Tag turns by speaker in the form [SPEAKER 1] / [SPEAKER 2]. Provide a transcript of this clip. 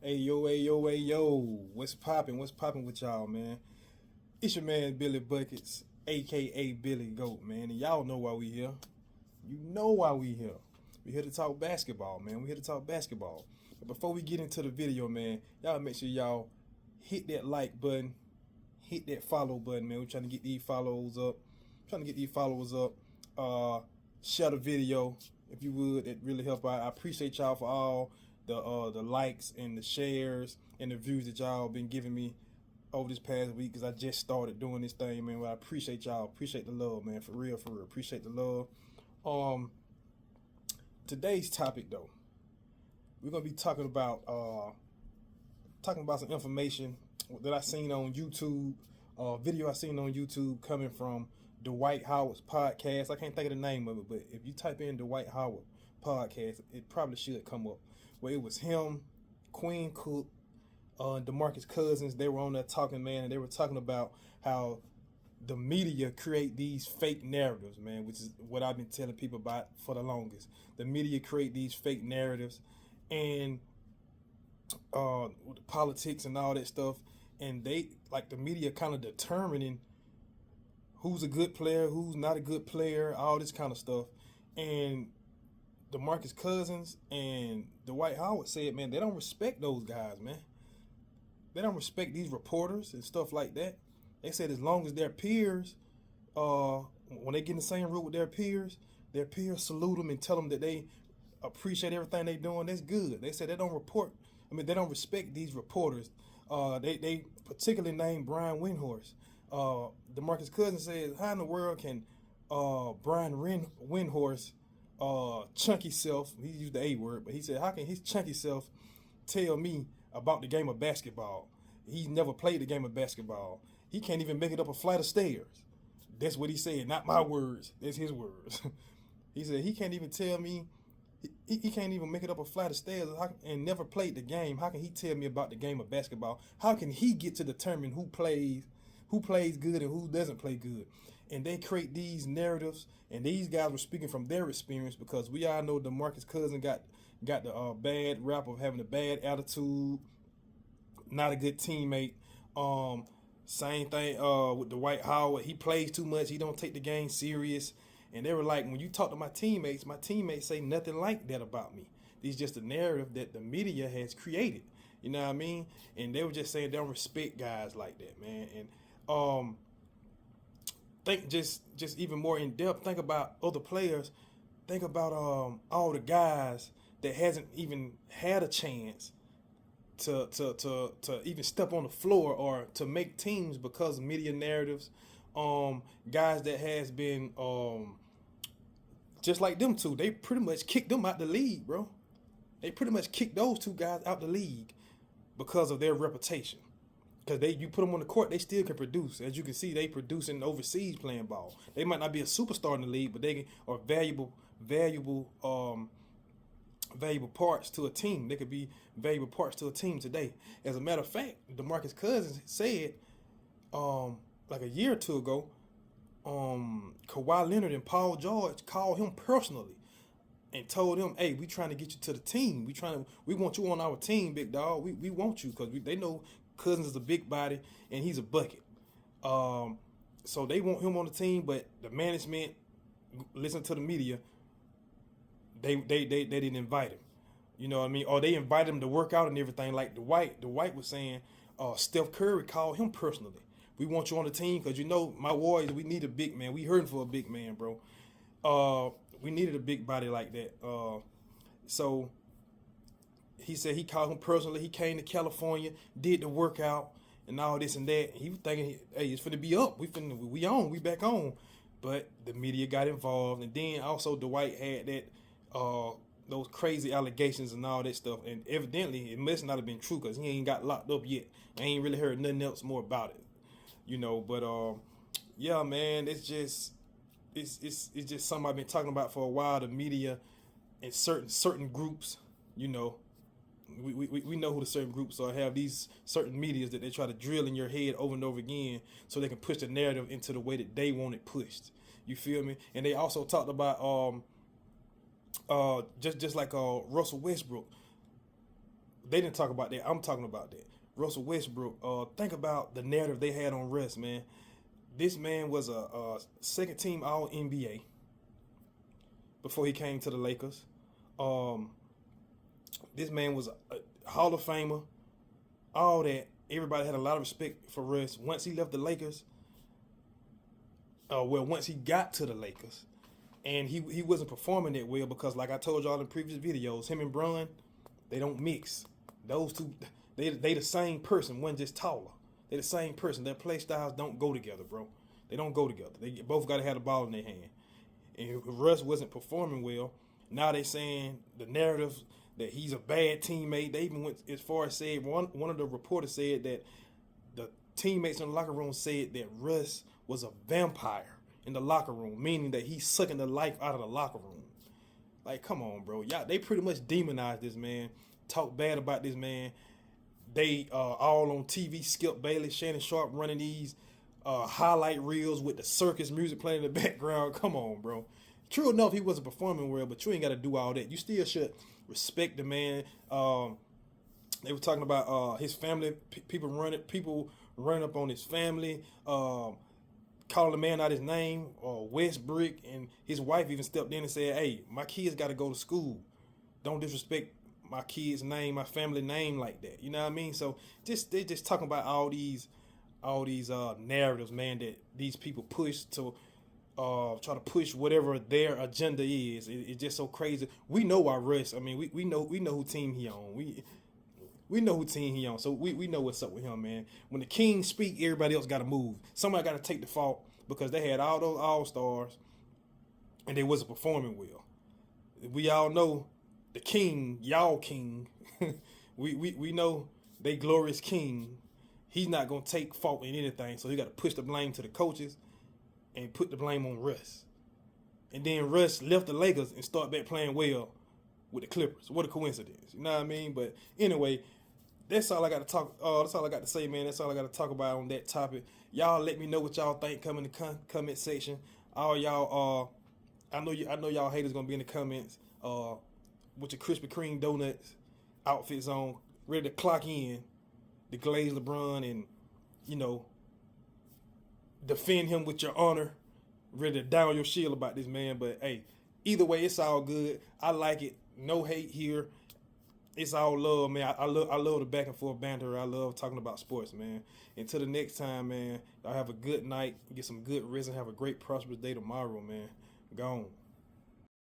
[SPEAKER 1] Hey yo, hey yo. What's poppin'? What's poppin' with y'all, man? It's your man Billy Buckets, aka Billy Goat, man. And y'all know why we here. You know why we here. We here to talk basketball, man. We here to talk basketball. But before we get into the video, man, y'all make sure y'all hit that like button, hit that follow button, man. We're trying to get these follows up. Trying to get these followers up. Share the video if you would. It really help out. I appreciate y'all for all the likes and the shares and the views that y'all been giving me over this past week, because I just started doing this thing, man. Well, I appreciate y'all. Appreciate the love, man. For real, for real. Appreciate the love. Today's topic though, we're gonna be talking about some information that I seen on YouTube, video I seen on YouTube coming from Dwight Howard's podcast. I can't think of the name of it, but if you type in Dwight Howard podcast, it probably should come up. Where it was him, Quinn Cook, DeMarcus Cousins. They were on there talking, man, and they were talking about how the media create these fake narratives, man, which is what I've been telling people about for the longest. The media create these fake narratives, and with the politics and all that stuff, and they like the media kind of determining who's a good player, who's not a good player, all this kind of stuff. And DeMarcus Cousins and Dwight Howard said, man, they don't respect those guys, man. They don't respect these reporters and stuff like that. They said as long as their peers, when they get in the same room with their peers salute them and tell them that they appreciate everything they doing. That's good. They said they don't they don't respect these reporters. They particularly named Brian Windhorst. DeMarcus Cousins says, how in the world can Brian Windhorst chunky self, he used the A word, but he said, how can his chunky self tell me about the game of basketball? He's never played the game of basketball. He can't even make it up a flight of stairs. That's what he said, not my words. That's his words. He said he can't even tell me, he can't even make it up a flight of stairs and never played the game. How can he tell me about the game of basketball? How can he get to determine who plays good and who doesn't play good? And they create these narratives, and these guys were speaking from their experience, because we all know DeMarcus Cousins got the bad rap of having a bad attitude, not a good teammate. Same thing with Dwight Howard. He plays too much. He don't take the game serious. And they were like, when you talk to my teammates say nothing like that about me. This is just a narrative that the media has created. You know what I mean? And they were just saying they don't respect guys like that, man. And think just even more in depth. Think about other players. Think about all the guys that hasn't even had a chance to even step on the floor or to make teams because of media narratives. Guys that has been just like them two, they pretty much kicked them out the league, bro. They pretty much kicked those two guys out the league because of their reputation. Because you put them on the court, they still can produce. As you can see, they producing overseas playing ball. They might not be a superstar in the league, but they are valuable parts to a team. They could be valuable parts to a team today. As a matter of fact, DeMarcus Cousins said, like a year or two ago, Kawhi Leonard and Paul George called him personally and told him, "Hey, we trying to get you to the team. We want you on our team, big dog. We want you," because they know Cousins is a big body and he's a bucket. So they want him on the team, but the management, listen to the media, they didn't invite him. You know what I mean? Or they invited him to work out and everything. Like Dwight was saying, Steph Curry called him personally. We want you on the team because, you know, my Warriors, we need a big man. We hurting for a big man, bro. We needed a big body like that. So he said he called him personally. He came to California, did the workout and all this and that. He was thinking, hey, it's finna be up. We back on. But the media got involved. And then also Dwight had that those crazy allegations and all that stuff. And evidently it must not have been true because he ain't got locked up yet. I ain't really heard nothing else more about it. You know, but yeah, man, it's just something I've been talking about for a while. The media and certain groups, you know, we know who the certain groups are. Have these certain medias that they try to drill in your head over and over again, so they can push the narrative into the way that they want it pushed. You feel me? And they also talked about just like Russell Westbrook. They didn't talk about that. I'm talking about that. Russell Westbrook. Think about the narrative they had on Russ, man. This man was a second team All NBA before he came to the Lakers. This man was a Hall of Famer. All that. Everybody had a lot of respect for Russ. Once he left the Lakers, once he got to the Lakers, and he wasn't performing that well because, like I told y'all in previous videos, him and Bron, they don't mix. Those two, they the same person, one just taller. They the same person. Their play styles don't go together, bro. They don't go together. They both got to have the ball in their hand. And Russ wasn't performing well. Now they saying the narrative that he's a bad teammate. They even went as far as saying, one of the reporters said that the teammates in the locker room said that Russ was a vampire in the locker room, meaning that he's sucking the life out of the locker room. Like, come on, bro. Y'all, they pretty much demonized this man, talk bad about this man. They all on TV, Skip Bayless, Shannon Sharp running these highlight reels with the circus music playing in the background. Come on, bro. True enough, he wasn't performing well, but you ain't got to do all that. You still should respect the man. They were talking about his family, people running up on his family, calling the man out his name, Westbrook, and his wife even stepped in and said, "Hey, my kids got to go to school. Don't disrespect my kids' name, my family name like that." You know what I mean? So they just talking about all these narratives, man, that these people push to try to push whatever their agenda is. It's just so crazy. We know our Russ. I mean, we know who team he on. We know who team he on, so we know what's up with him, man. When the King speak, everybody else got to move. Somebody got to take the fault because they had all those all-stars and they wasn't performing well. We all know the King, y'all King. we know they glorious King. He's not going to take fault in anything, so he got to push the blame to the coaches and put the blame on Russ. And then Russ left the Lakers and started back playing well with the Clippers. What a coincidence. You know what I mean? But anyway, that's all I got to talk. That's all I got to say, man. That's all I got to talk about on that topic. Y'all let me know what y'all think. Come in the comment section. All y'all, I know y'all haters gonna be in the comments. With your Krispy Kreme donuts outfits on, ready to clock in the glazed LeBron and defend him with your honor, ready to down your shield about this man. But hey, either way, it's all good. I like it. No hate here. It's all love, man. I love the back and forth banter. I love talking about sports, man. Until the next time, man, y'all have a good night. Get some good rest and have a great, prosperous day tomorrow, man. Gone.